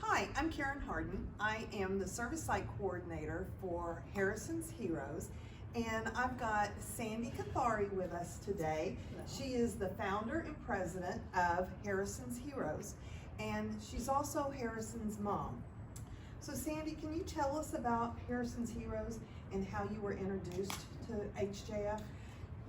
Hi, I'm Karen Hardin. I am the Service Site Coordinator for Harrison's Heroes, and I've got Sandy Kothari with us today. She is the founder and president of Harrison's Heroes, and she's also Harrison's mom. So Sandy, can you tell us about Harrison's Heroes and how you were introduced to HJF?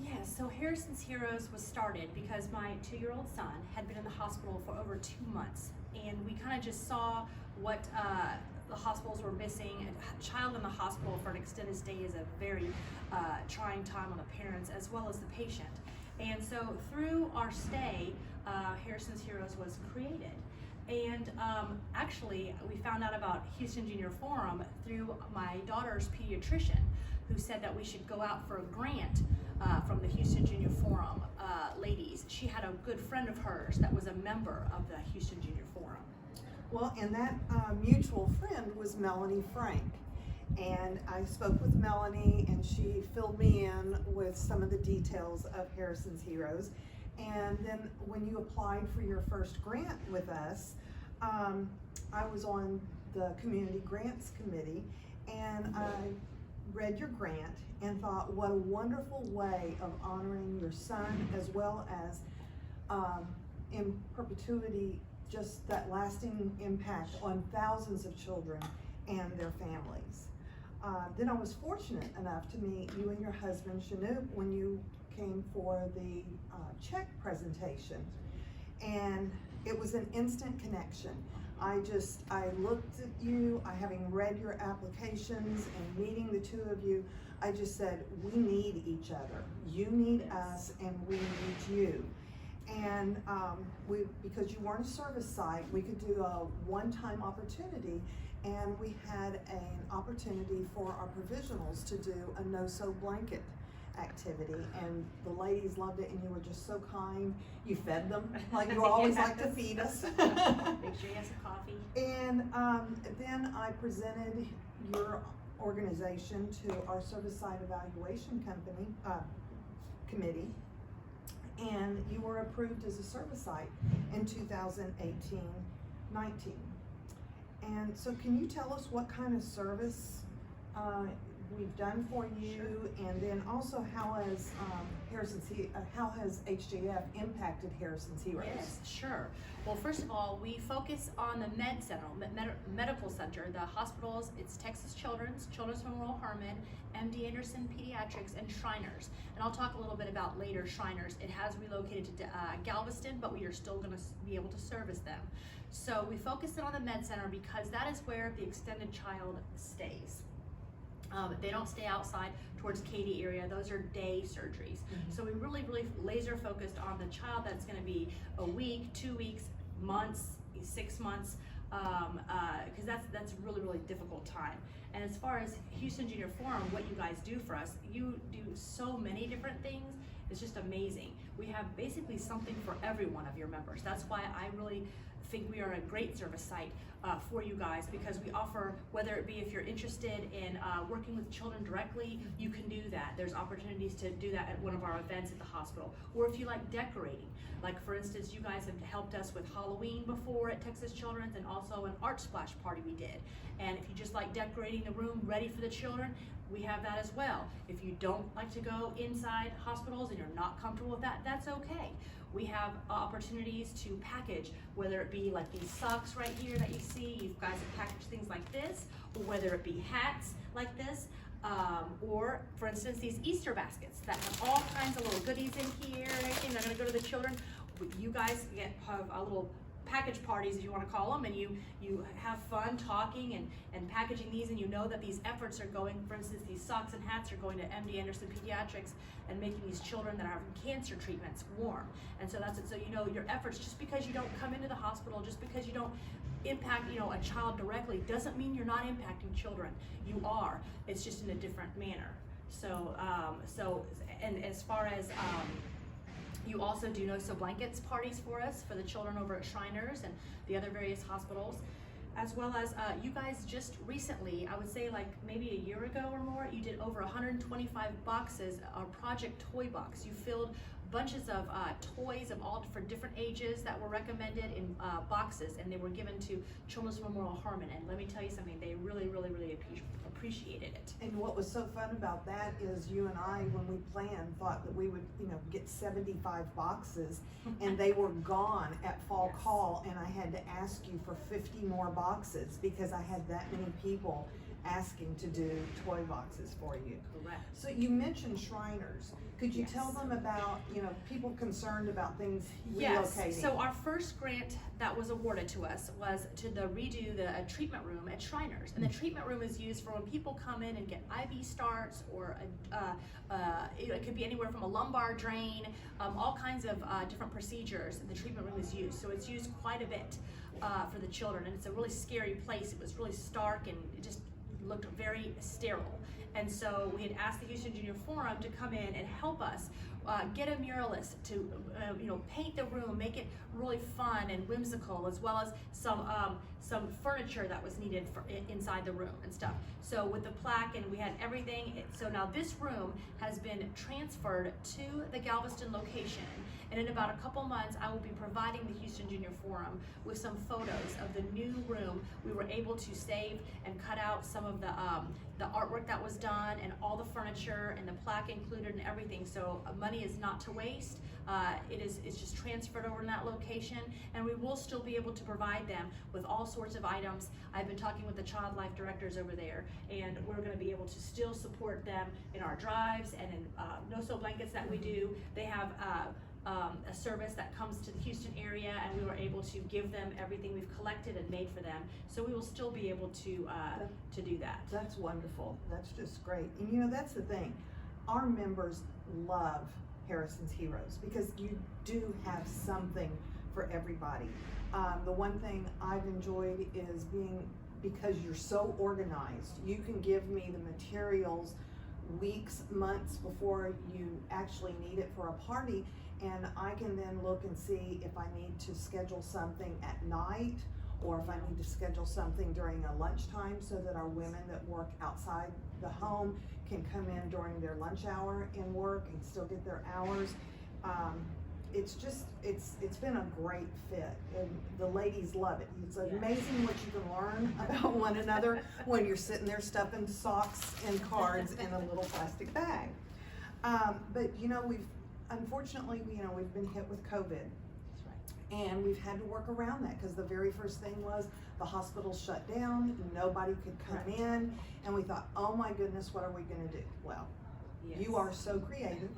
Yes, so Harrison's Heroes was started because my 2-year-old son had been in the hospital for over 2 months, and we kind of just saw what the hospitals were missing. A child in the hospital for an extended stay is a very trying time on the parents as well as the patient. And so through our stay, Harrison's Heroes was created. And actually, we found out about Houston Junior Forum through my daughter's pediatrician, who said that we should go out for a grant from the Houston Junior Forum ladies. She had a good friend of hers that was a member of the Houston Junior Forum. Well, and that mutual friend was Melanie Frank. And I spoke with Melanie, and she filled me in with some of the details of Harrison's Heroes. And then when you applied for your first grant with us, I was on the Community Grants Committee, and I read your grant and thought, what a wonderful way of honoring your son, as well as in perpetuity, just that lasting impact on thousands of children and their families. Then I was fortunate enough to meet you and your husband, Chinook, when you came for the check presentation, and it was an instant connection. I looked at you, having read your applications and meeting the two of you, I just said, we need each other. You need us, and we need you. And because you weren't a service site, we could do a one-time opportunity, and we had an opportunity for our provisionals to do a no-sew blanket activity, and the ladies loved it, and you were just so kind. You fed them like you always like to feed us. Make sure you have some coffee. And then I presented your organization to our service site evaluation committee, and you were approved as a service site in 2018-19. And so can you tell us what kind of service we've done for you? Sure. And then also how has HJF impacted Harrison's Heroes? Yes, sure. Well, first of all, we focus on the medical center, the hospitals. It's Texas Children's from Royal Herman, MD Anderson Pediatrics, and Shriners. And I'll talk a little bit about later Shriners. It has relocated to Galveston, but we are still going to be able to service them. So we focused on the med center because that is where the extended child stays. They don't stay outside towards Katy area. Those are day surgeries. So we really laser focused on the child that's going to be a week, 2 weeks, months, 6 months, because that's a really difficult time. And as far as Houston Junior Forum, what you guys do for us, you do so many different things. It's just amazing. We have basically something for every one of your members. That's why I really think we are a great service site for you guys, because we offer, whether it be if you're interested in working with children directly, you can do that. There's opportunities to do that at one of our events at the hospital. Or if you like decorating, like for instance, you guys have helped us with Halloween before at Texas Children's, and also an art splash party we did. And if you just like decorating the room ready for the children, we have that as well. If you don't like to go inside hospitals and you're not comfortable with that, that's okay. We have opportunities to package, whether it be like these socks right here that you see. You guys have packaged things like this, or whether it be hats like this, or for instance, these Easter baskets that have all kinds of little goodies in here and everything. They're gonna go to the children. You guys have a little package parties, if you want to call them, and you have fun talking and packaging these, and you know that these efforts are going, for instance, these socks and hats are going to MD Anderson Pediatrics and making these children that are having cancer treatments warm. And so that's it. So you know your efforts, just because you don't come into the hospital, just because you don't impact a child directly, doesn't mean you're not impacting children. You are. It's just in a different manner. So and as far as you also do no-sew blankets parties for us for the children over at Shriners and the other various hospitals, as well as you guys just recently, I would say like maybe a year ago or more, you did over 125 boxes, our Project Toy Box. You filled bunches of toys of all for different ages that were recommended in boxes, and they were given to Children's Memorial Harmon. And let me tell you something, they really appreciated it. And what was so fun about that is you and I, when we planned, thought that we would, get 75 boxes, and they were gone at fall Yes. call, and I had to ask you for 50 more boxes because I had that many people asking to do toy boxes for you. Correct. So you mentioned Shriners. Could you Yes. tell them about, people concerned about things Yes, relocating? so our first grant that was awarded to us was to redo the treatment room at Shriners. And the treatment room is used for when people come in and get IV starts, or it could be anywhere from a lumbar drain, all kinds of different procedures. The treatment room is used, so it's used quite a bit for the children. And it's a really scary place. It was really stark, and it just looked very sterile. And so we had asked the Houston Junior Forum to come in and help us get a muralist to paint the room, make it really fun and whimsical, as well as some furniture that was needed for inside the room and stuff. So with the plaque, and we had everything. So now this room has been transferred to the Galveston location, and in about a couple months I will be providing the Houston Junior Forum with some photos of the new room. We were able to save and cut out some of the artwork that was done, and all the furniture and the plaque included and everything. So money is not to waste. It's just transferred over in that location, and we will still be able to provide them with all sorts of items. I've been talking with the child life directors over there, and we're going to be able to still support them in our drives and in no-sew blankets that we do. They have a service that comes to the Houston area, and we were able to give them everything we've collected and made for them. So we will still be able to do that. That's wonderful. That's just great. And that's the thing. Our members love Harrison's Heroes because you do have something for everybody. The one thing I've enjoyed is because you're so organized, you can give me the materials weeks, months before you actually need it for a party, and I can then look and see if I need to schedule something at night, or if I need to schedule something during a lunchtime, so that our women that work outside the home can come in during their lunch hour and work and still get their hours. It's been a great fit, and the ladies love it. It's amazing what you can learn about one another when you're sitting there stuffing socks and cards in a little plastic bag. But unfortunately, we've been hit with COVID. And we've had to work around that, because the very first thing was the hospital shut down, nobody could come in, and we thought, oh my goodness, what are we gonna do? Well, Yes. you are so creative.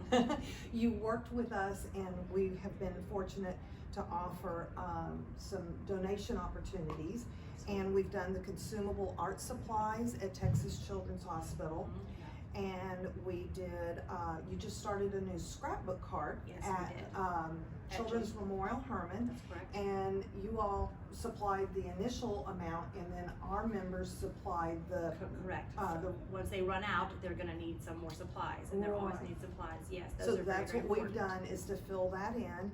You worked with us, and we have been fortunate to offer some donation opportunities, and we've done the consumable art supplies at Texas Children's Hospital. And we did, you just started a new scrapbook cart Yes, at we did. Children's Memorial Harmon. That's correct. And you all supplied the initial amount, and then our members supplied the, Correct. the Once they run out, they're going to need some more supplies, and they'll always Right. need supplies. Yes, those so are that's very, what very we've important. done, is to fill that in.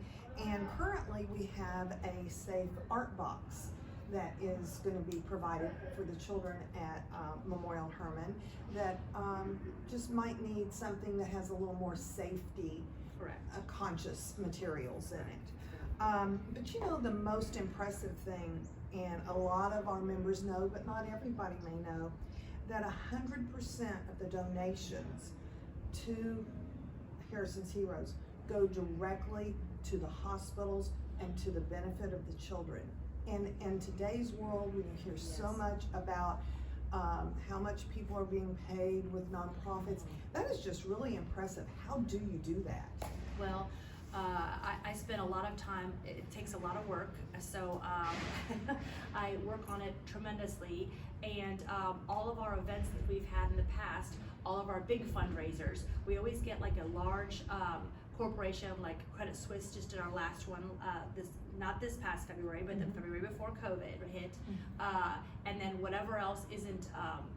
And currently we have a safe art box that is going to be provided for the children at Memorial Herman that just might need something that has a little more safety, Correct. conscious materials in it. But the most impressive thing, and a lot of our members know, but not everybody may know, that 100% of the donations to Harrison's Heroes go directly to the hospitals and to the benefit of the children. And in today's world, we hear so Yes. much about how much people are being paid with nonprofits. That is just really impressive. How do you do that? Well, I spend a lot of time, it takes a lot of work, so I work on it tremendously, and all of our events that we've had in the past, all of our big fundraisers, we always get like a large corporation like Credit Suisse just did our last one, not this past February, but the February before COVID hit, and then whatever else isn't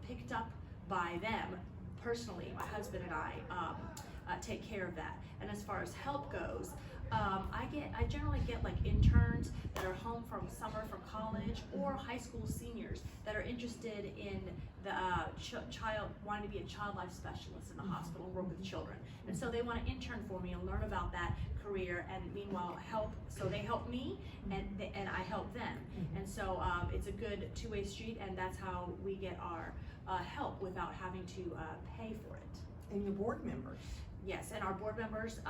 picked up by them, personally, my husband and I take care of that. And as far as help goes, I generally get like interns that are home from summer from college, or high school seniors that are interested in the child, wanting to be a child life specialist in the hospital and work with children. And so they want to intern for me and learn about that career, and meanwhile they help me, and I help them. And so it's a good two-way street, and that's how we get our help without having to pay for it. And your board members. Yes, and our board members,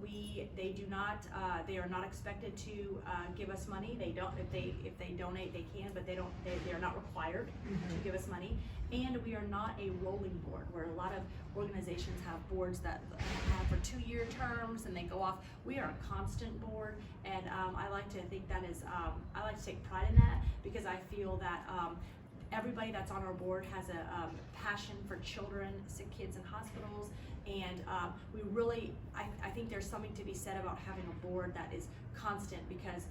they are not expected to give us money. They don't. If they donate, they can, but they are not required to give us money. And we are not a rolling board, where a lot of organizations have boards that have for 2-year terms and they go off. We are a constant board, and I like to think that is. I like to take pride in that, because I feel that. Everybody that's on our board has a passion for children, sick kids in hospitals, and I think there's something to be said about having a board that is constant, because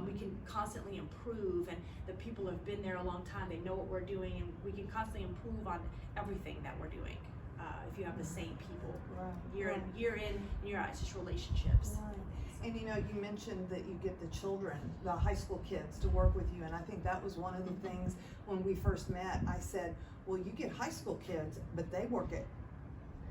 we can constantly improve, and the people have been there a long time, they know what we're doing, and we can constantly improve on everything that we're doing. If you have the same people, year in, year out, it's just relationships. Right. And you know, you mentioned that you get the children, the high school kids, to work with you, and I think that was one of the things when we first met. I said, well, you get high school kids, but they work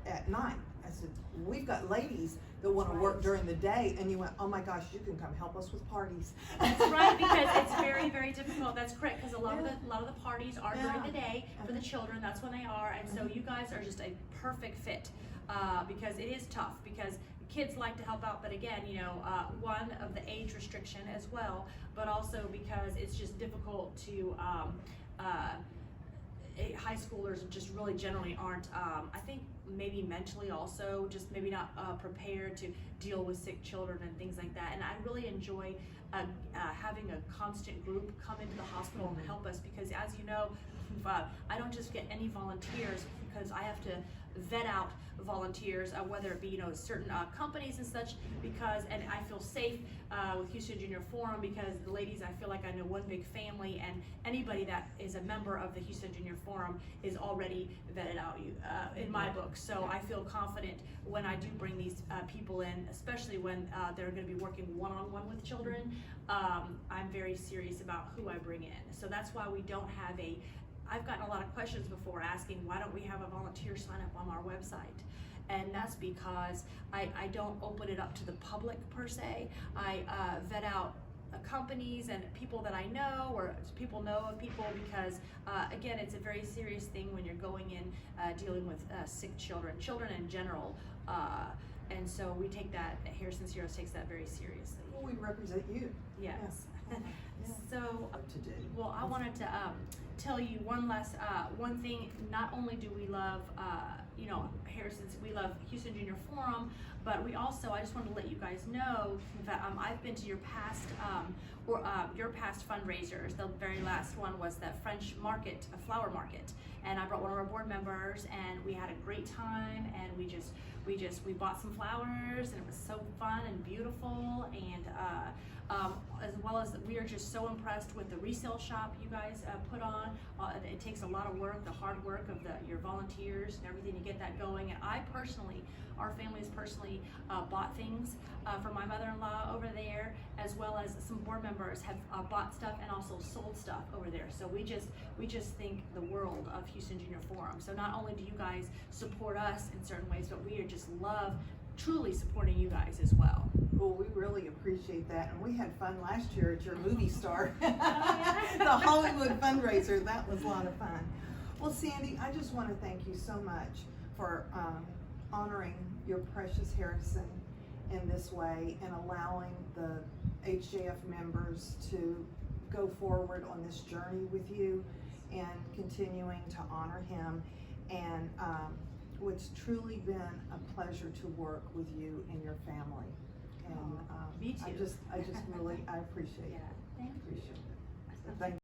at night. I said, we've got ladies that want to work during the day, and you went, oh my gosh, you can come help us with parties. That's right, because it's very, very difficult. That's correct, because a lot of the parties are during the day for the children. That's when they are, and so you guys are just a perfect fit, because it is tough, because kids like to help out, but again, you know, one of the age restriction as well, but also because it's just difficult to high schoolers just really generally aren't, I think maybe mentally also just maybe not prepared to deal with sick children and things like that. And I really enjoy having a constant group come into the hospital and help us, because as you know, I don't just get any volunteers, because I have to vet out volunteers, whether it be, you know, certain companies and such, and I feel safe with Houston Junior Forum, because the ladies, I feel like I know one big family, and anybody that is a member of the Houston Junior Forum is already vetted out in my book. So I feel confident when I do bring these people in, especially when they're going to be working one-on-one with children. I'm very serious about who I bring in. So that's why we don't have I've gotten a lot of questions before asking, why don't we have a volunteer sign up on our website? And that's because I don't open it up to the public per se. I vet out companies and people that I know, or people know of people, because again, it's a very serious thing when you're going in dealing with sick children in general. And so we take that, Harrison's Heroes takes that very seriously. Well, we represent you. Yes. Yeah. So, To do. well, I wanted to tell you one thing. Not only do we love, you know, we love Houston Junior Forum, but we also, I just wanted to let you guys know that I've been to your past fundraisers. The very last one was the French market, a flower market, and I brought one of our board members, and we had a great time, and we bought some flowers, and it was so fun and beautiful, and as well as we are just so impressed with the resale shop you guys put on. It takes a lot of work, the hard work of your volunteers and everything to get that going. And our families personally bought things for my mother-in-law over there, as well as some board members have bought stuff and also sold stuff over there. So we just think the world of Houston Junior Forum. So not only do you guys support us in certain ways, but we just love truly supporting you guys as well. Well, we really appreciate that, and we had fun last year at your movie star, the Hollywood fundraiser. That was a lot of fun. Well, Sandy, I just want to thank you so much for honoring your precious Harrison in this way, and allowing the HJF members to go forward on this journey with you, and continuing to honor him. And it's truly been a pleasure to work with you and your family. And me too. I just really, I appreciate it. Yeah, thank you. Appreciate it. So thank